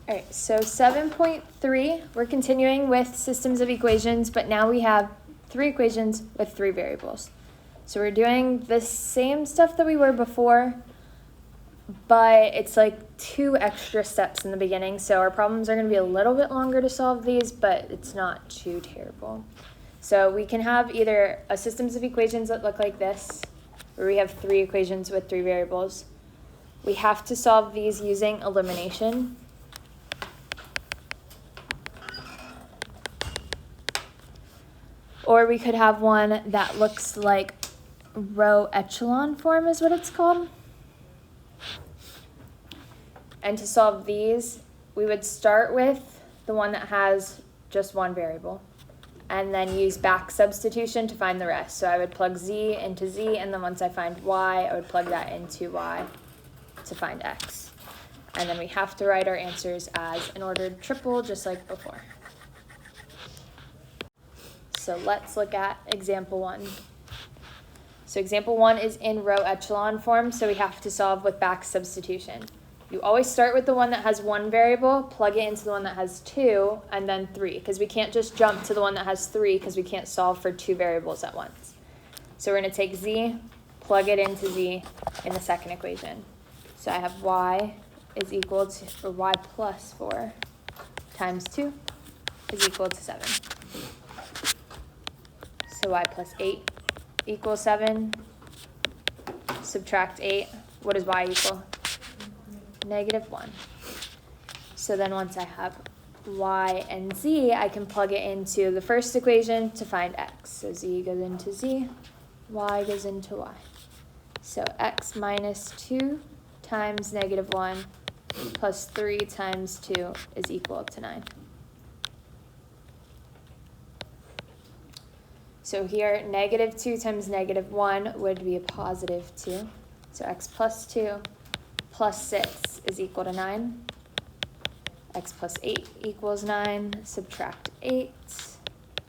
All right, so 7.3, we're continuing with systems of equations, but now we have 3 equations with 3 variables. So we're doing the same stuff that we were before, but it's like 2 extra steps in the beginning. So our problems are going to be a little bit longer to solve these, but it's not too terrible. So we can have either a systems of equations that look like this, where we have 3 equations with 3 variables. We have to solve these using elimination. Or we could have one that looks like row echelon form is what it's called. And to solve these, we would start with the one that has just one variable and then use back substitution to find the rest. So I would plug z into z, and then once I find y, I would plug that into y to find x. And then we have to write our answers as an ordered triple, just like before. So let's look at example 1. So example 1 is in row echelon form, so we have to solve with back substitution. You always start with the one that has 1 variable, plug it into the one that has 2, and then 3, because we can't just jump to the one that has 3 because we can't solve for 2 variables at once. So we're going to take z, plug it into z in the second equation. So I have y is equal to, or y plus 4 times 2 is equal to 7. So y plus 8 equals 7. Subtract 8. What does y equal? -1. So then once I have y and z, I can plug it into the first equation to find x. So z goes into z, y goes into y. So x minus 2 times -1 plus 3 times 2 is equal to 9. So here, -2 times -1 would be a positive 2. So x plus 2 plus 6 is equal to 9. X plus 8 equals 9. Subtract 8.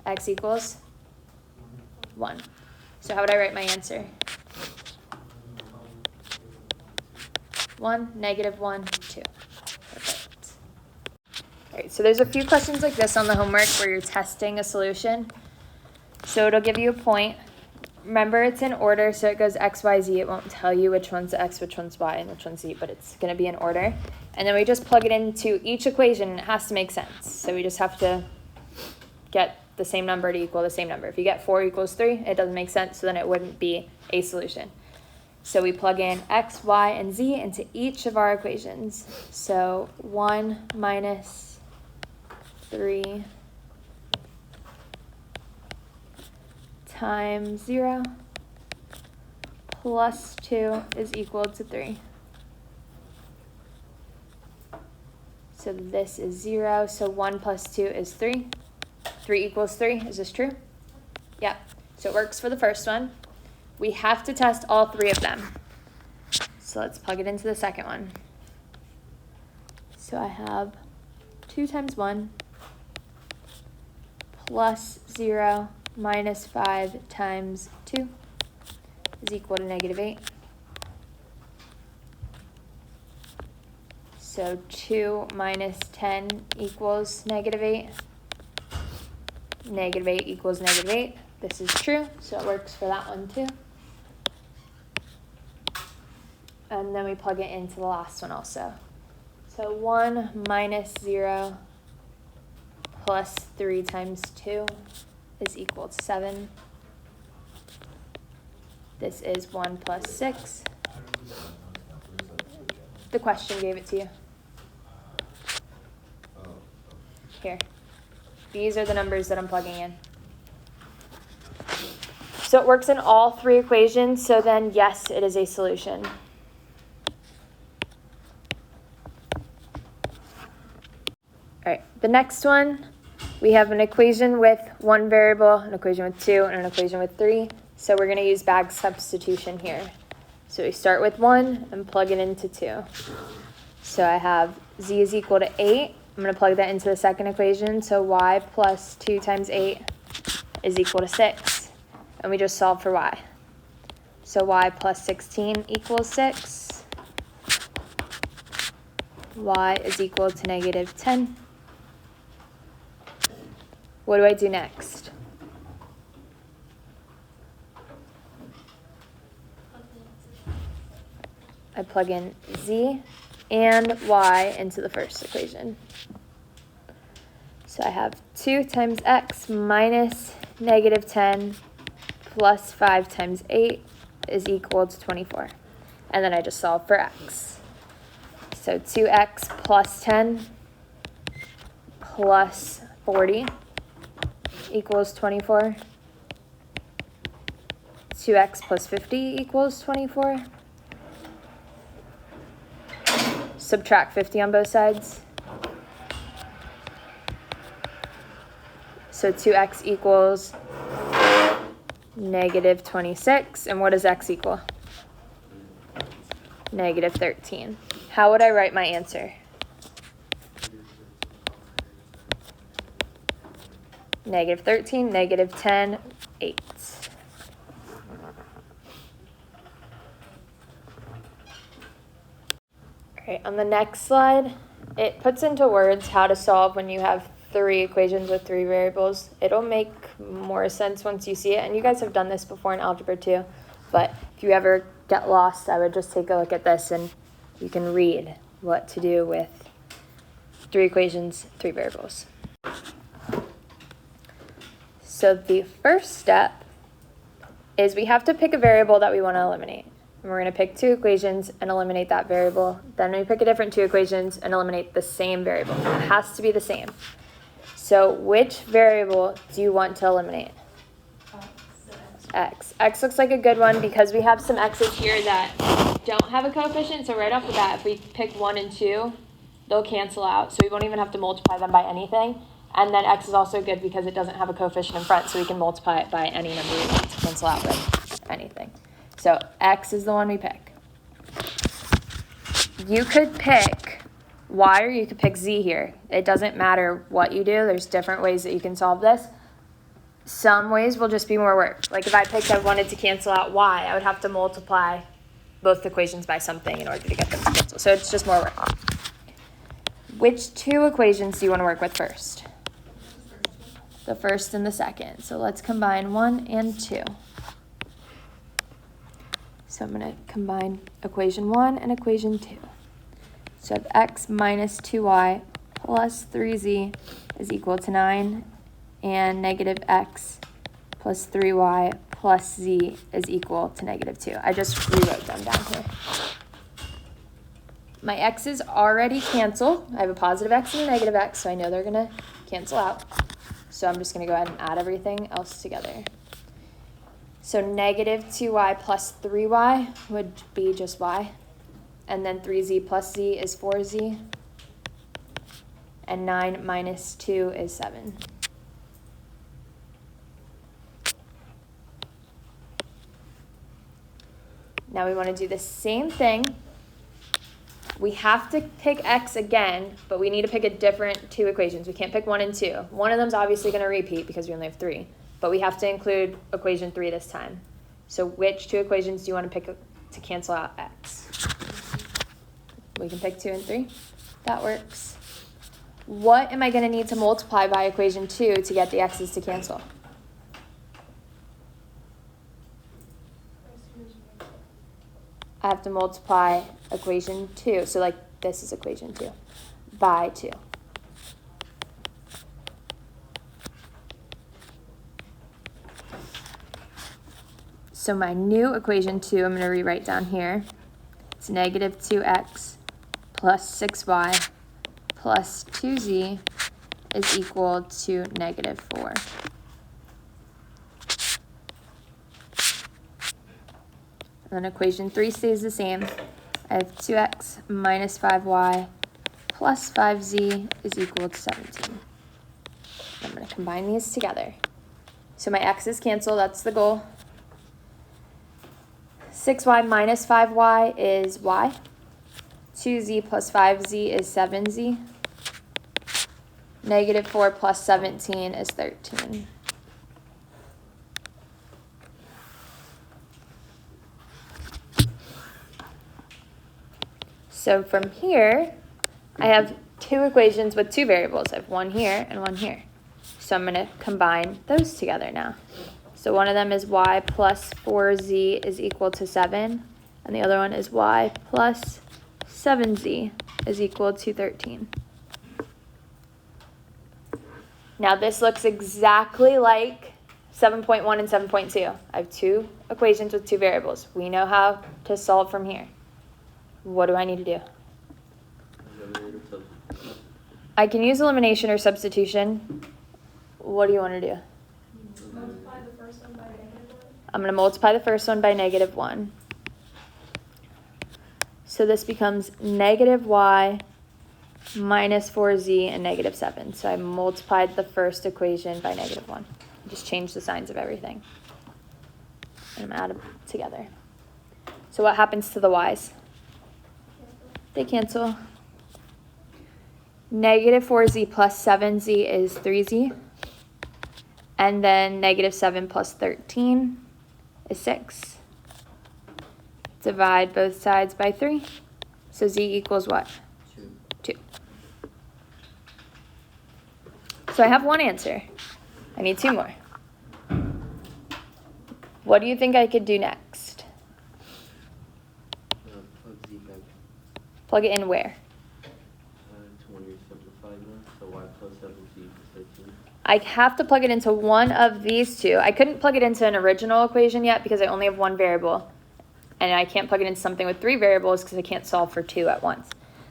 X equals 1. So how would I write my answer? 1, -1, 2. Perfect. All right, so there's a few questions like this on the homework where you're testing a solution. So it'll give you a point. Remember, it's in order, so it goes x, y, z. It won't tell you which one's x, which one's y, and which one's z, but it's going to be in order. And then we just plug it into each equation, and it has to make sense. So we just have to get the same number to equal the same number. If you get 4 equals 3, it doesn't make sense, so then it wouldn't be a solution. So we plug in x, y, and z into each of our equations. So 1 minus 3 times 0 plus 2 is equal to 3. So this is 0, so 1 plus 2 is 3. 3 equals 3, is this true? Yeah, so it works for the first one. We have to test all 3 of them. So let's plug it into the second one. So I have 2 times 1 plus 0 minus 5 times 2 is equal to -8. So 2 minus 10 equals -8. -8 equals -8. This is true, so it works for that one too. And then we plug it into the last one also. So 1 minus 0 plus 3 times 2 is equal to 7. This is 1 plus 6. The question gave it to you. Here. These are the numbers that I'm plugging in. So it works in all 3 equations, so then yes, it is a solution. All right, the next one, we have an equation with 1 variable, an equation with 2, and an equation with 3. So we're going to use back substitution here. So we start with 1 and plug it into 2. So I have z is equal to 8. I'm going to plug that into the second equation. So y plus 2 times 8 is equal to 6. And we just solve for y. So y plus 16 equals 6. y is equal to negative 10. What do I do next? I plug in z and y into the first equation. So I have 2 times x minus negative 10 plus 5 times 8 is equal to 24. And then I just solve for x. So 2x plus 10 plus 40 equals 24. 2x plus 50 equals 24. Subtract 50 on both sides. So 2x equals negative 26. And what does x equal? Negative 13. How would I write my answer? Negative 13, negative 10, 8. Okay, on the next slide, it puts into words how to solve when you have 3 equations with 3 variables. It'll make more sense once you see it, and you guys have done this before in Algebra 2, but if you ever get lost, I would just take a look at this and you can read what to do with 3 equations, 3 variables. So the first step is we have to pick a variable that we want to eliminate. And we're going to pick 2 equations and eliminate that variable. Then we pick a different 2 equations and eliminate the same variable. It has to be the same. So which variable do you want to eliminate? X. X looks like a good one because we have some x's here that don't have a coefficient. So right off the bat, if we pick 1 and 2, they'll cancel out. So we won't even have to multiply them by anything. And then x is also good because it doesn't have a coefficient in front, so we can multiply it by any number we want to cancel out with anything. So x is the one we pick. You could pick y or you could pick z here. It doesn't matter what you do. There's different ways that you can solve this. Some ways will just be more work. Like if I picked I wanted to cancel out y, I would have to multiply both equations by something in order to get them to cancel. So it's just more work. Which 2 equations do you want to work with first? The first and the second. So let's combine 1 and 2. So I'm going to combine equation 1 and equation 2. So I have x minus 2y plus 3z is equal to 9, and negative x plus 3y plus z is equal to negative 2. I just rewrote them down here. My x's already cancel. I have a positive x and a negative x, so I know they're going to cancel out. So I'm just going to go ahead and add everything else together. So negative 2y plus 3y would be just y. And then 3z plus z is 4z. And 9 minus 2 is 7. Now we want to do the same thing. We have to pick x again, but we need to pick a different 2 equations. We can't pick 1 and 2. One of them is obviously going to repeat because we only have 3. But we have to include equation 3 this time. So which 2 equations do you want to pick to cancel out x? We can pick 2 and 3. That works. What am I going to need to multiply by equation 2 to get the x's to cancel? I have to multiply equation 2. So like this is equation 2 by 2. So my new equation 2, I'm going to rewrite down here. It's negative 2x plus 6y plus 2z is equal to negative 4. And then equation 3 stays the same. I have 2x minus 5y plus 5z is equal to 17. I'm going to combine these together. So my x's cancel, that's the goal. 6y minus 5y is y. 2z plus 5z is 7z. Negative 4 plus 17 is 13. So from here, I have two equations with two variables. I have one here and one here. So I'm going to combine those together now. So one of them is y plus 4z is equal to 7, and the other one is y plus 7z is equal to 13. Now this looks exactly like 7.1 and 7.2. I have two equations with two variables. We know how to solve from here. What do I need to do? I can use elimination or substitution. What do you want to do? Multiply the first one by -1. I'm going to multiply the first one by -1. So this becomes negative y minus 4z and -7. So I multiplied the first equation by -1. Just change the signs of everything. And I'm add them together. So what happens to the y's? They cancel. Negative 4z plus 7z is 3z. And then -7 plus 13 is 6. Divide both sides by 3. So z equals what? 2. So I have one answer. I need two more. What do you think I could do next? Plug z back. Plug it in where? To one of your simplified ones, so y plus 7z equals 13. I have to plug it into one of these two. I couldn't plug it into an original equation yet because I only have one variable. And I can't plug it into something with three variables because I can't solve for two at once.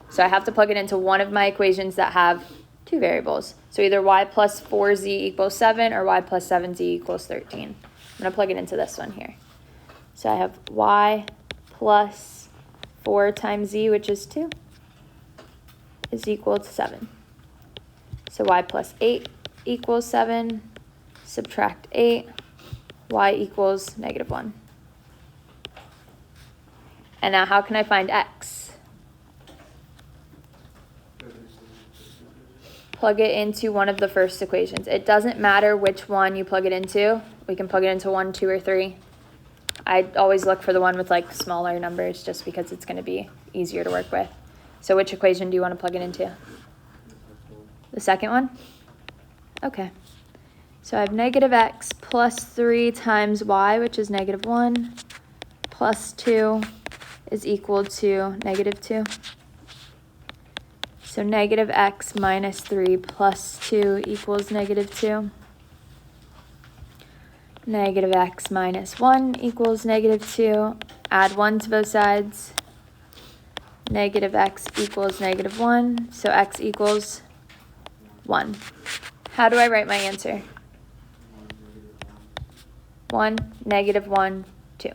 So I have to plug it into one of my equations that have two variables. So either y plus 4z equals 7 or y plus 7z equals 13. I'm going to plug it into this one here. So I have y plus 4 times z, which is 2, is equal to 7. So y plus 8 equals 7, subtract 8, y equals -1. And now how can I find x? Plug it into one of the first equations. It doesn't matter which one you plug it into. We can plug it into 1, 2, or 3. I always look for the one with like smaller numbers just because it's going to be easier to work with. So which equation do you want to plug it into? The second one? Okay. So I have -x plus 3 times y, which is -1, plus 2 is equal to -2. So -x minus 3 plus 2 equals -2. -x minus 1 equals -2. Add 1 to both sides. -x equals -1. So x equals 1. How do I write my answer? 1, -1, 2.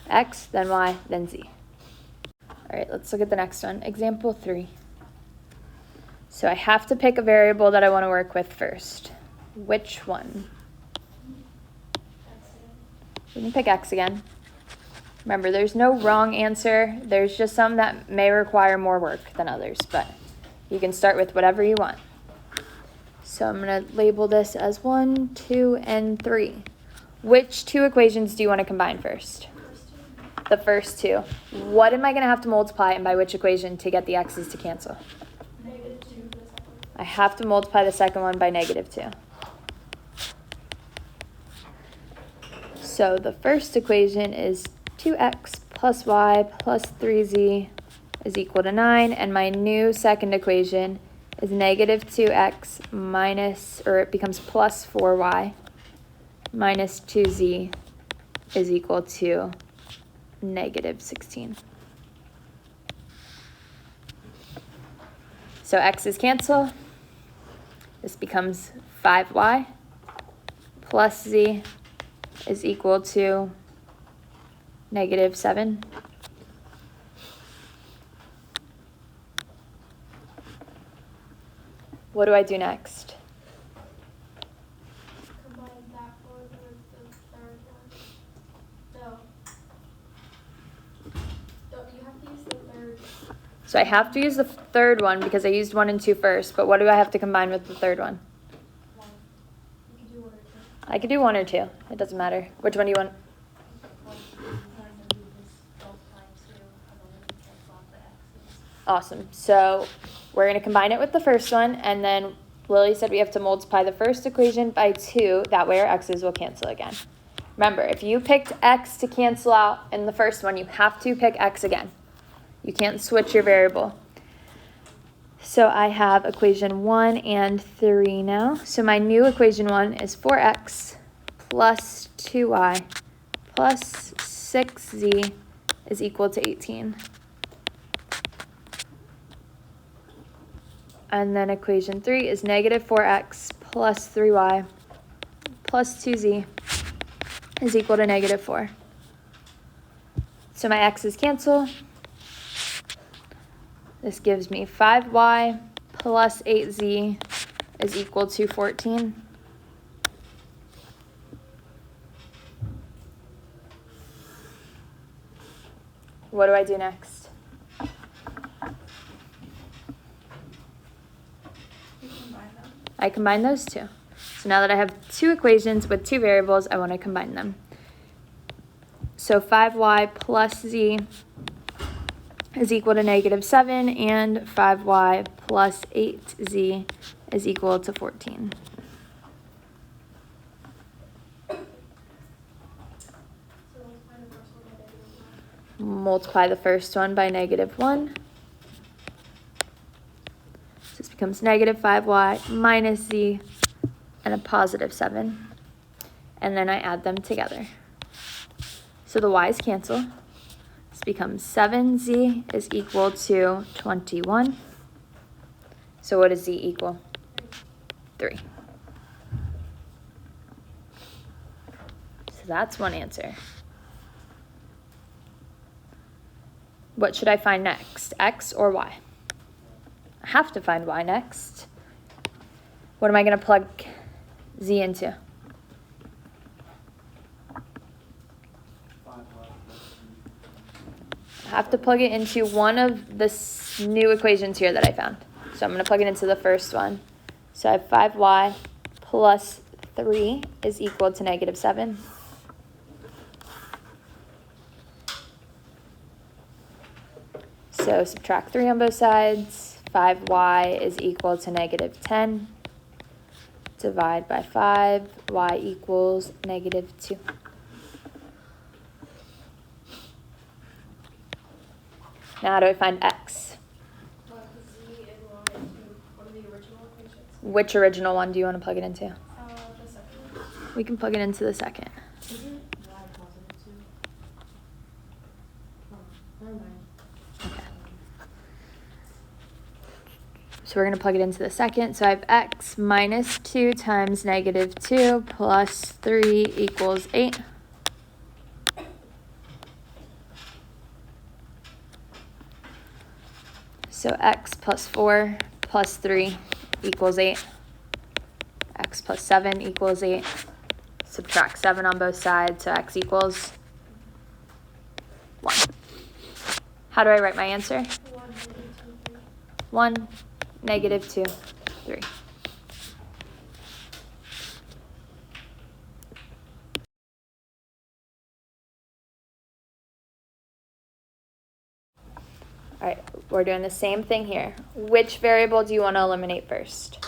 X, then y, then z. All right, let's look at the next one. Example 3. So I have to pick a variable that I want to work with first. Which one? We can pick x again. Remember, there's no wrong answer. There's just some that may require more work than others, but you can start with whatever you want. So I'm going to label this as 1, 2, and 3. Which two equations do you want to combine first? The first two. What am I going to have to multiply and by which equation to get the x's to cancel? -2 for the second one. I have to multiply the second one by -2. So the first equation is 2x plus y plus 3z is equal to 9, and my new second equation is -2x minus, or it becomes plus 4y minus 2z is equal to -16. So x's cancel. This becomes 5y plus z is equal to -7. What do I do next? Combine that one with the third one. No. You have to use the third So I have to use the third one because I used 1 and 2 first, but what do I have to combine with the third one? one. You can do one or two. I could do 1 or 2. It doesn't matter. Which one do you want? Awesome. So we're going to combine it with the first one, and then Lily said we have to multiply the first equation by 2. That way our x's will cancel again. Remember, if you picked x to cancel out in the first one, you have to pick x again. You can't switch your variable. So I have equation 1 and 3 now. So my new equation 1 is 4x plus 2y plus 6z is equal to 18. And then equation 3 is negative 4x plus 3y plus 2z is equal to negative 4. So my x's cancel. This gives me 5y plus 8z is equal to 14. What do I do next? I combine those two. So now that I have two equations with two variables, I want to combine them. So 5y plus z is equal to negative 7, and 5y plus 8z is equal to 14. Multiply the first one by negative 1. So this becomes negative 5y minus z and a positive 7. And then I add them together. So the y's cancel. This becomes 7z is equal to 21. So what does z equal? 3. So that's one answer. What should I find next, x or y? I have to find y next. What am I going to plug z into? I have to plug it into one of the new equations here that I found. So I'm going to plug it into the first one. So I have 5y plus 3 is equal to negative 7. So subtract 3 on both sides. 5y is equal to negative 10. Divide by 5. Y equals negative 2. Now how do I find x? Z and Y into one of the original equations. Which original one do you want to plug it into? The second. We can plug it into the second. Isn't Y positive 2? Oh, never mind. Okay. So we're going to plug it into the second. So I have x minus 2 times negative 2 plus 3 equals 8. So x plus 4 plus 3 equals 8. X plus 7 equals 8. Subtract 7 on both sides, so x equals 1. How do I write my answer? 1, negative 2, 3. All right, we're doing the same thing here. Which variable do you want to eliminate first?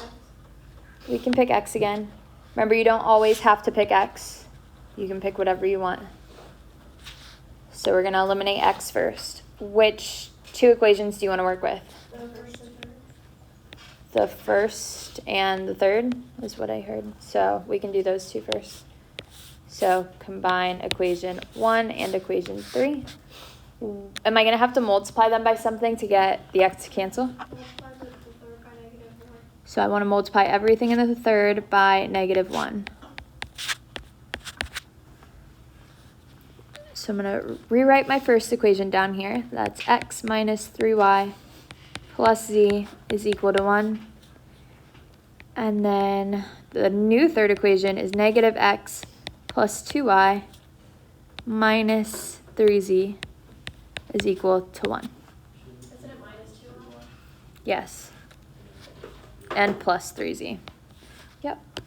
We can pick x again. Remember, you don't always have to pick x. You can pick whatever you want. So we're going to eliminate x first. Which two equations do you want to work with? The first and the third is what I heard. So we can do those two first. So combine equation 1 and equation 3. Am I going to have to multiply them by something to get the x to cancel? So I want to multiply everything in the third by negative 1. So I'm going to rewrite my first equation down here. That's x minus 3y plus z is equal to 1. And then the new third equation is negative x plus 2y minus 3z is equal to 1. Isn't it minus 2y? Yes. And plus 3z. Yep.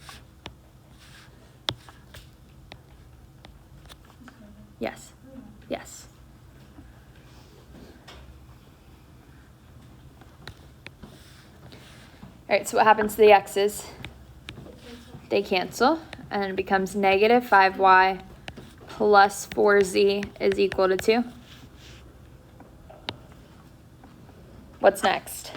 Yes. Yes. All right, so what happens to the x's? They cancel, and it becomes negative 5y plus 4z is equal to 2. What's next?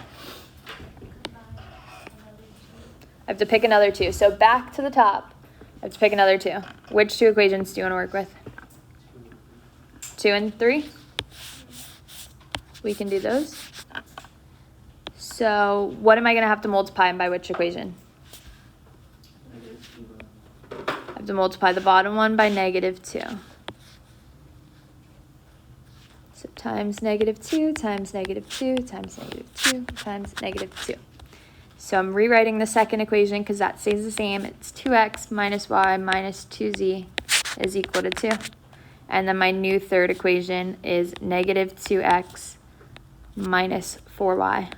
I have to pick another 2. So back to the top, I have to pick another 2. Which 2 equations do you want to work with? 2 and 3? We can do those. So what am I going to have to multiply by which equation? I have to multiply the bottom one by negative 2. So times negative 2 times negative 2 times negative 2 times negative 2. So I'm rewriting the second equation because that stays the same. It's 2x minus y minus 2z is equal to 2. And then my new third equation is negative 2x minus 4y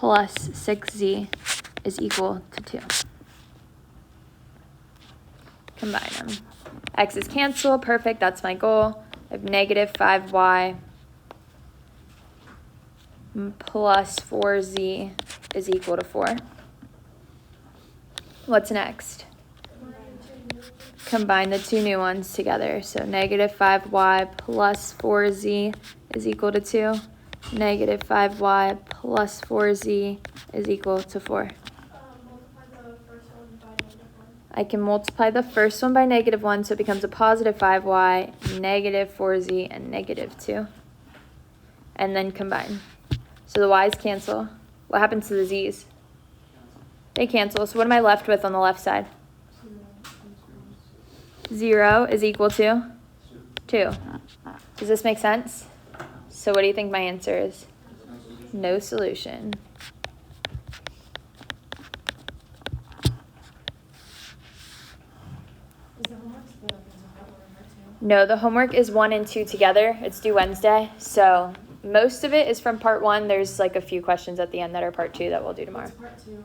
plus 6z is equal to 2. Combine them. X's cancel. Perfect. That's my goal. I have negative 5y plus 4z is equal to 4. What's next? Combine the 2 new ones together. So negative 5y plus 4z is equal to 2. Negative 5y plus 4z is equal to 4. I can multiply the first one by negative 1, so it becomes a positive 5y, negative 4z, and negative 2. And then combine. So the y's cancel. What happens to the z's? They cancel. So what am I left with on the left side? 0 is equal to 2. Does this make sense? So what do you think my answer is? No solution. No, the homework is 1 and 2 together. It's due Wednesday. So most of it is from part 1. There's like a few questions at the end that are part 2 that we'll do tomorrow. Part 2.